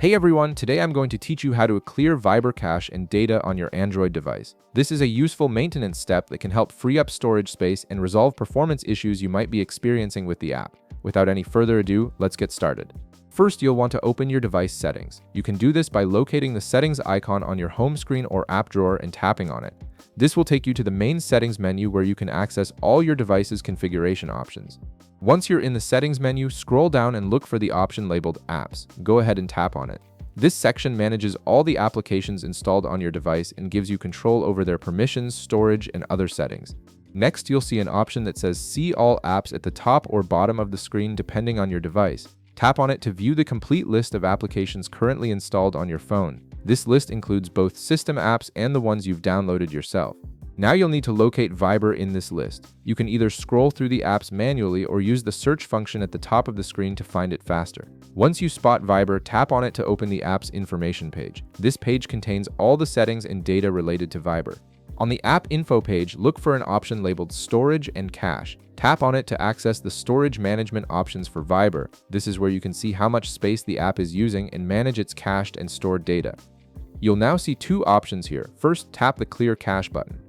Hey everyone, today I'm going to teach you how to clear Viber cache and data on your Android device. This is a useful maintenance step that can help free up storage space and resolve performance issues you might be experiencing with the app. Without any further ado, let's get started. First, you'll want to open your device settings. You can do this by locating the settings icon on your home screen or app drawer and tapping on it. This will take you to the main settings menu where you can access all your device's configuration options. Once you're in the settings menu, scroll down and look for the option labeled Apps. Go ahead and tap on it. This section manages all the applications installed on your device and gives you control over their permissions, storage, and other settings. Next, you'll see an option that says See All Apps at the top or bottom of the screen depending on your device. Tap on it to view the complete list of applications currently installed on your phone. This list includes both system apps and the ones you've downloaded yourself. Now you'll need to locate Viber in this list. You can either scroll through the apps manually or use the search function at the top of the screen to find it faster. Once you spot Viber, tap on it to open the app's information page. This page contains all the settings and data related to Viber. On the app info page, look for an option labeled Storage and Cache. Tap on it to access the storage management options for Viber. This is where you can see how much space the app is using and manage its cached and stored data. You'll now see two options here. First, tap the Clear Cache button.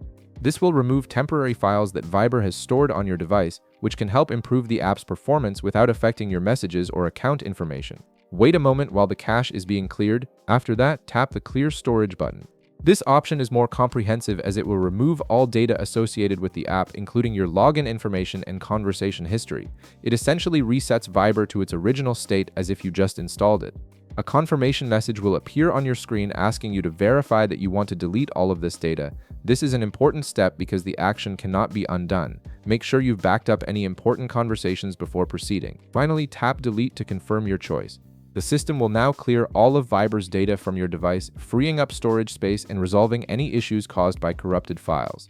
This will remove temporary files that Viber has stored on your device, which can help improve the app's performance without affecting your messages or account information. Wait a moment while the cache is being cleared. After that, tap the Clear Storage button. This option is more comprehensive as it will remove all data associated with the app, including your login information and conversation history. It essentially resets Viber to its original state as if you just installed it. A confirmation message will appear on your screen asking you to verify that you want to delete all of this data. This is an important step because the action cannot be undone. Make sure you've backed up any important conversations before proceeding. Finally, tap Delete to confirm your choice. The system will now clear all of Viber's data from your device, freeing up storage space and resolving any issues caused by corrupted files.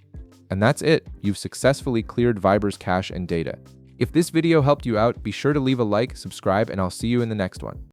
And that's it. You've successfully cleared Viber's cache and data. If this video helped you out, be sure to leave a like, subscribe, and I'll see you in the next one.